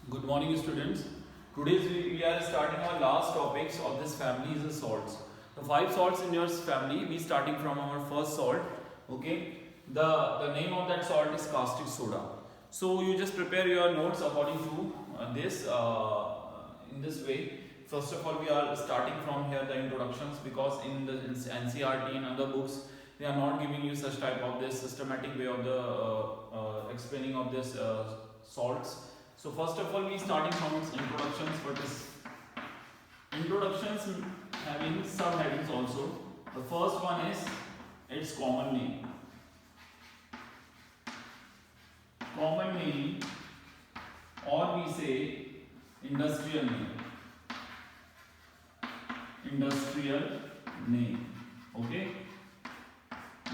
Good morning, students. Today we are starting our last topics of this family is the salts. The five salts in your family. We starting from our first salt. Okay. The name of that salt is caustic soda. So you just prepare your notes according to this in this way. First of all, we are starting from here the introductions because in the NCRT and other books they are not giving you such type of this systematic way of the explaining of this salts. So first of all, we starting from its introductions. What is introductions having subheadings also. The first one is its common name. Common name, or we say industrial name. Industrial name. Okay.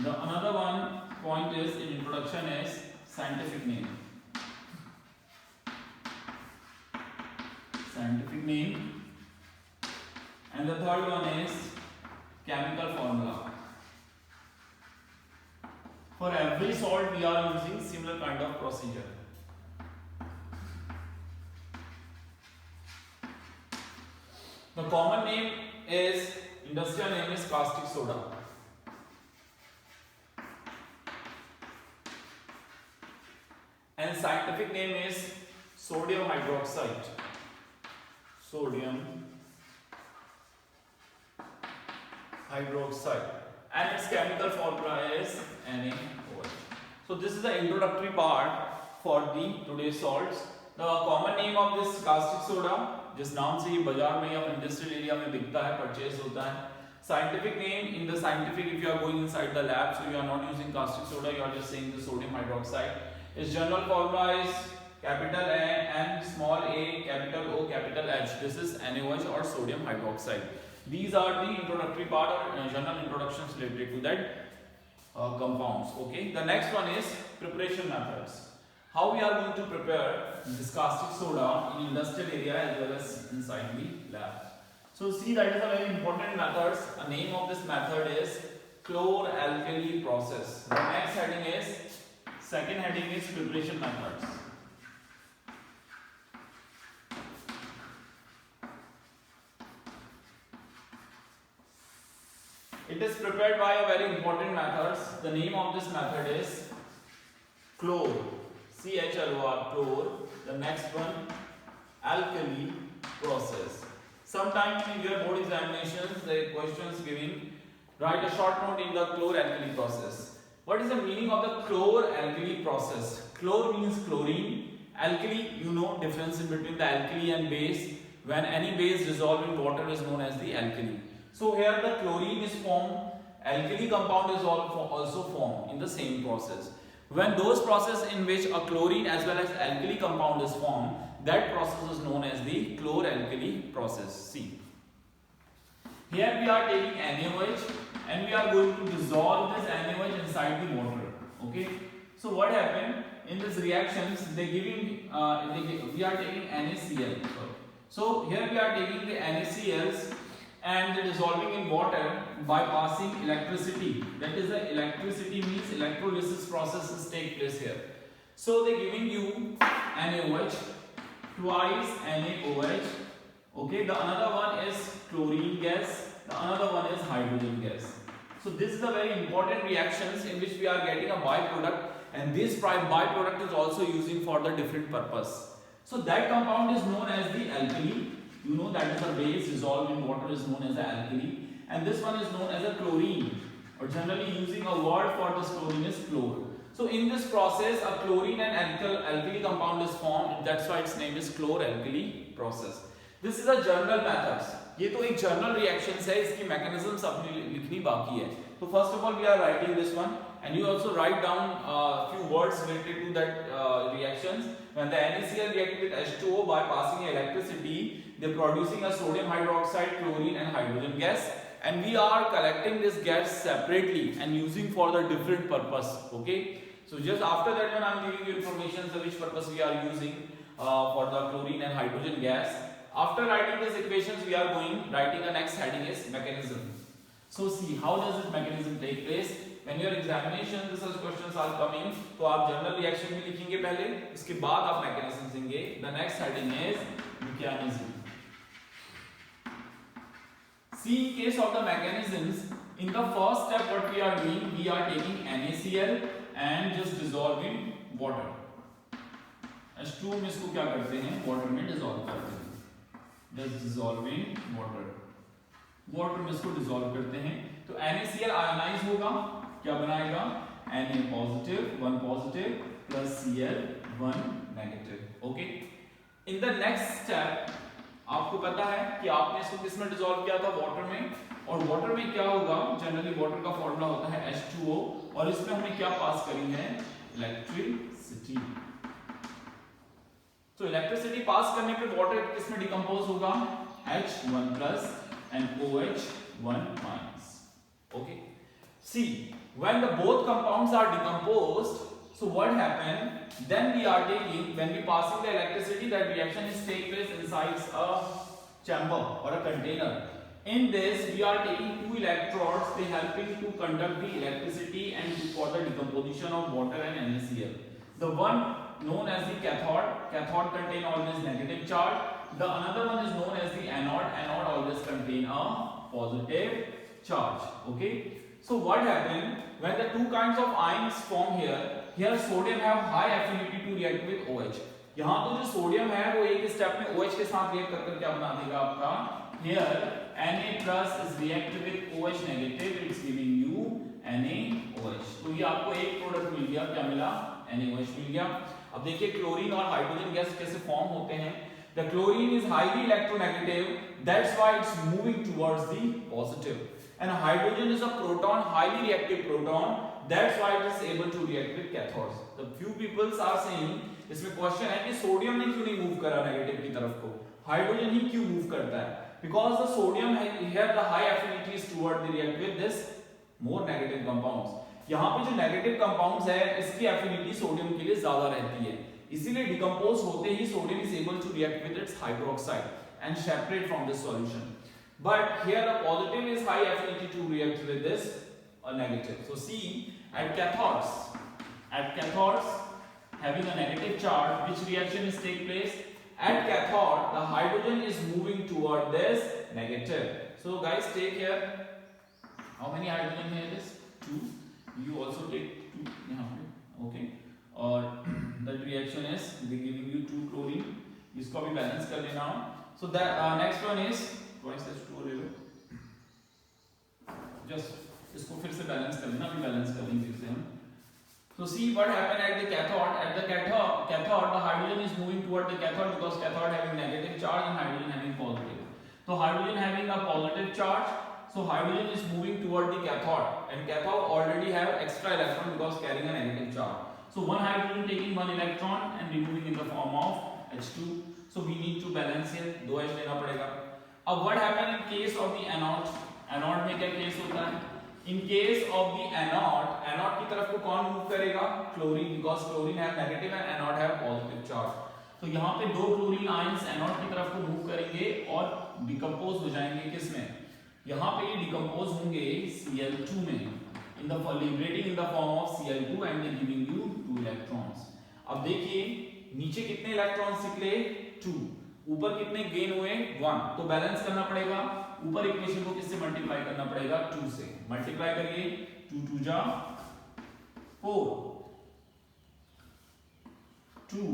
The another one point is in introduction is scientific name. Scientific name. And the third one is chemical formula. For every salt we are using similar kind of procedure. The common name is, industrial name is caustic soda. And scientific name is sodium hydroxide. Sodium hydroxide. And its chemical formula is NaOH. So this is the introductory part for the today's salts. The common name of this caustic soda, जिस नाम से ये बाजार में या industrial area में बिकता है, परचेज होता है. Scientific name, in the scientific, if you are going inside the lab, so you are not using caustic soda, you are just saying the sodium hydroxide. Its general formula is capital N, small a, capital O, capital H. This is NaOH or sodium hydroxide. These are the introductory part or general introductions related to that compounds. Okay. The next one is preparation methods. How we are going to prepare this caustic soda in industrial area as well as inside the lab. So see, that is a very important method. The name of this method is chloralkali process. The next heading is, second heading is preparation methods. It is prepared by a very important method. The name of this method is chlor, CHLOR, chlor. The next one, alkali process. Sometimes in your board examinations, the questions giving, write a short note in the chlor-alkali process. What is the meaning of the chlor-alkali process? Chlor means chlorine. Alkali, you know difference in between the alkali and base. When any base dissolved in water is known as the alkali. So here the chlorine is formed, alkali compound is also formed in the same process. When those process in which a chlorine as well as alkali compound is formed, that process is known as the chlor-alkali process. See, here we are taking NaOH and we are going to dissolve this NaOH inside the water. Okay. So what happened in these reactions? We are taking NaCl. So here we are taking the NaCls and dissolving in water by passing electricity. That is, the electricity means electrolysis processes take place here. So they giving you NaOH, twice NaOH. Okay, the another one is chlorine gas, the another one is hydrogen gas. So this is a very important reactions in which we are getting a byproduct, and this byproduct is also using for the different purpose. So that compound is known as the alkali. You know that is a base dissolved in water is known as the alkali, and this one is known as a chlorine, or generally using a word for this chlorine is chlor. So in this process a chlorine and alkali compound is formed, that's why its name is chlor-alkali process. This is a general methods. ये तो एक general reactions है, इसकी mechanisms अपनी लिखनी बाकी है. So first of all we are writing this one, and you also write down few words related to that reactions. When the NaCl react with H2O by passing electricity, they are producing a sodium hydroxide, chlorine and hydrogen gas, and we are collecting this gas separately and using for the different purpose. Okay. So just after that when I am giving you information for which purpose we are using for the chlorine and hydrogen gas. After writing these equations, we are writing the next heading is mechanism. So see, how does this mechanism take place? When your examination research questions are coming, तो आप general reaction भी लिखेंगे पहले, इसके बाद आप mechanism देंगे. The next heading is mechanism. See, in case of the mechanisms, in the first step what we are doing, we are taking NaCl and just dissolving water. H2 में इसको क्या करते हैं, water में dissolve करते हैं. Just dissolving water. Water में इसको dissolve करते हैं. तो NaCl ionize होगा, क्या बनाएगा, Na positive, 1 positive plus Cl 1 negative. Okay. In the next step आपको पता है कि आपने इसको किस में डिसॉल्व किया था, वाटर में. और वाटर में क्या होगा, जनरली वाटर का फॉर्मूला होता है H2O, और इसमें हमने क्या पास करी है, इलेक्ट्रिसिटी. तो इलेक्ट्रिसिटी पास करने पे वाटर किस में डिकम्पोज होगा, H1 plus and OH1 minus. Okay. See, when the both compounds are decomposed, so what happened, then we are taking, when we passing the electricity, that reaction is take place inside a chamber or a container. In this we are taking two electrodes, they helping to conduct the electricity and for the decomposition of water and NaCl. The one known as the cathode contain always negative charge. The another one is known as the anode always contain a positive charge. Okay. So what happened, when the two kinds of ions form here sodium have high affinity to react with OH. यहाँ तो जो sodium है वो एक step में OH के साथ react कर क्या बना देगा आपका, here Na plus is react with OH negative, it's giving you NaOH. तो ये आपको एक प्रोडक्ट मिल गया, क्या मिला, NaOH मिल गया. अब देखिए क्लोरीन और हाइड्रोजन गैस कैसे फॉर्म होते हैं. The chlorine is highly electronegative, that's why it's moving towards the positive. And hydrogen is a proton, highly reactive proton, that's why it is able to react with cathodes. The few people are saying, इसमें question है कि sodium ने क्यों नहीं move करा negative की तरफ को, हाइड्रोजन ही क्यों मूव करता है. Because the sodium here the high affinity is toward the react with this more negative compounds. यहाँ पे जो नेगेटिव कंपाउंड्स है इसकी एफिनिटी सोडियम के लिए ज्यादा रहती है, इसीलिए डिकम्पोज होते ही sodium is able to react with its hydroxide and separate from this solution. But here the positive is high affinity to react with this negative. So see, at cathodes having a negative charge, which reaction is take place? At cathode, the hydrogen is moving toward this negative. So guys, take here. How many hydrogen here is? 2. You also take 2. Okay. और that reaction is they giving you 2 chlorine. इसको भी balance कर लेना. So that next one is twice H2O ले लो. Just इसको फिर से balance कर लेना, अभी balance कर लेंगे इसे हम. So see what happened at the cathode. At the cathode, the hydrogen is moving toward the cathode because cathode having negative charge and hydrogen having positive. So hydrogen having a positive charge, so hydrogen is moving toward the cathode, and cathode already have extra electron because carrying a negative charge. So one hydrogen taking 1 electron and removing in the form of H2. So we need to balance here, 2 H लेना पड़ेगा. अब what happen in case of the anode? Anode में क्या case होता है? In case of the anode की तरफ को कौन मूव करेगा? Chlorine, because chlorine have negative and anode have positive charge. तो यहाँ पे 2 chlorine ions anode की तरफ को मूव करेंगे और डिकम्पोज हो जाएंगे किसमें? यहाँ पे ये डिकम्पोज होंगे Cl2 में, liberating in the form of Cl2 and they giving you 2 electrons. अब देखिए नीचे कितने इलेक्ट्रॉन्स निकले? 2. ऊपर कितने गेन हुए? 1. तो बैलेंस करना पड़ेगा. ऊपर इक्वेशन को किससे मल्टीप्लाई करना पड़ेगा? 2 से. मल्टीप्लाई करिए. 2 2 जा 4. 2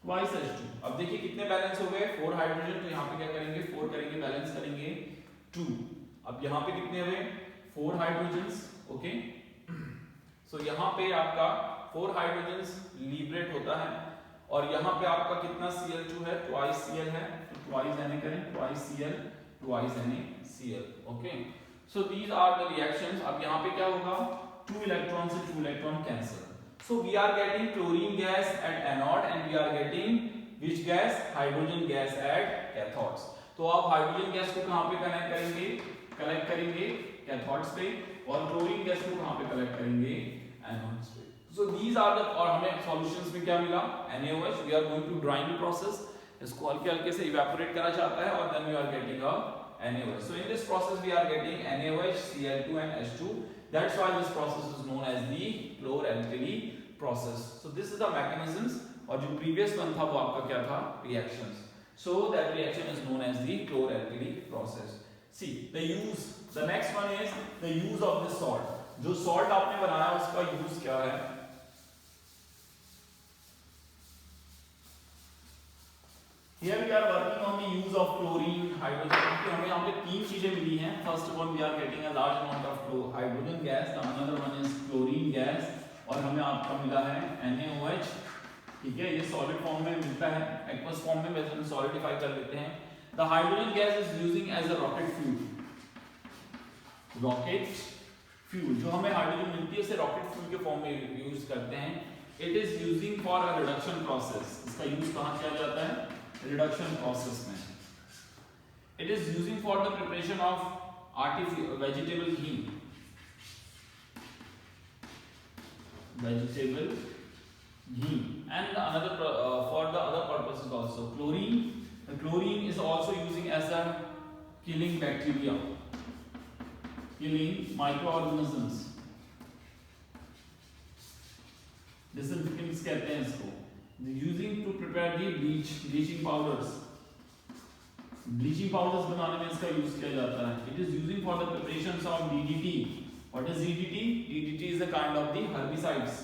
twice H2. अब देखिए कितने बैलेंस हो गए? 4 हाइड्रोजन. तो यहाँ पे क्या करेंगे? 4 करेंगे, बैलेंस करेंगे 2. अब यहाँ पे कितने हुए? 4 हाइड्रोजन्स. ओके. सो यहाँ पे आपका 4 हाइड्रोजन्स लिबरेट होता है और यहाँ पे आपका कितना Cl2 है? ट्वाइस Cl है, तो ट्वाइस Na करें. Twice Cl twice NaCl. Okay. So these are the reactions. अब यहाँ पे क्या होगा? 2 इलेक्ट्रॉन से 2 electron cancel. So we are getting chlorine gas at anode and we are getting which gas? Hydrogen gas at cathodes. तो आप hydrogen gas को कहाँ पे कलेक्ट करेंगे? कैथोड्स पे. और क्लोरीन गैस को कहाँ पे कलेक्ट करेंगे? एनोड्स पे. So these are the, और हमें सॉल्यूशंस में क्या मिला? NaOH. We are going to drying process. इसको हल्के हल्के से इवेपोरेट करा जाता है और then we are getting a NaOH. So in this process we are getting NaOH, Cl2 and H2. That's why this process is known as the chloralkali process. So this is the mechanisms. और जो previous one था वो आपका क्या था? Reactions. So that reaction is known as the chloralkali process. See the use. The next one is the use of this salt. जो salt आपने बनाया उसका use क्या है? Here we are working on the use of chlorine, hydrogen. क्योंकि हमें यहाँ पे तीन चीजें मिली हैं. First one we are getting a large amount of hydrogen gas. The another one is chlorine gas. और हमें आपका मिला है NaOH. ठीक है, ये solid form में मिलता है. Aqueous form में वैसे हम solidify कर लेते हैं. The hydrogen gas is using as a rocket fuel. Rocket fuel. जो हमें हाइड्रोजन मिलती है उसे rocket fuel के form में use करते हैं. It is using for a reduction process. इसका use कहाँ किया जाता है? Reduction process में. It is using for the preparation of vegetable ghee. Vegetable ghee and another for the other purposes also. Chlorine. The chlorine is also using as a killing bacteria, killing microorganisms. Disinfectants कहते हैं इसको. Using to prepare the bleaching powders. Bleaching powders बनाने में इसका use किया जाता है. It is using for the preparations of DDT. What is DDT? DDT is a kind of the herbicides.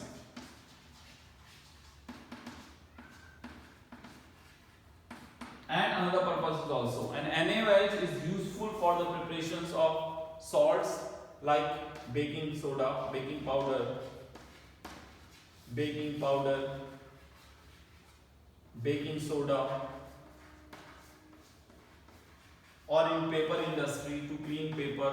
And another purposes also. And NaOH is useful for the preparations of salts like baking soda, baking powder, baking soda, or in paper industry to clean paper.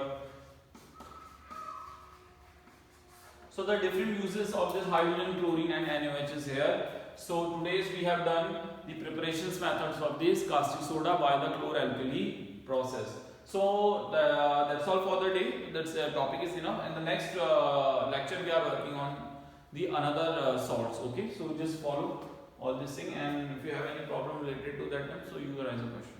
So the different uses of this hydrogen, chlorine and NaOH is here. So today's we have done the preparations methods of this caustic soda by the chloralkali process. So that's all for the day. That's topic is enough. And the next lecture we are working on the another salts. Okay, so just follow all this thing, and if you have any problem related to that, so you can raise a question.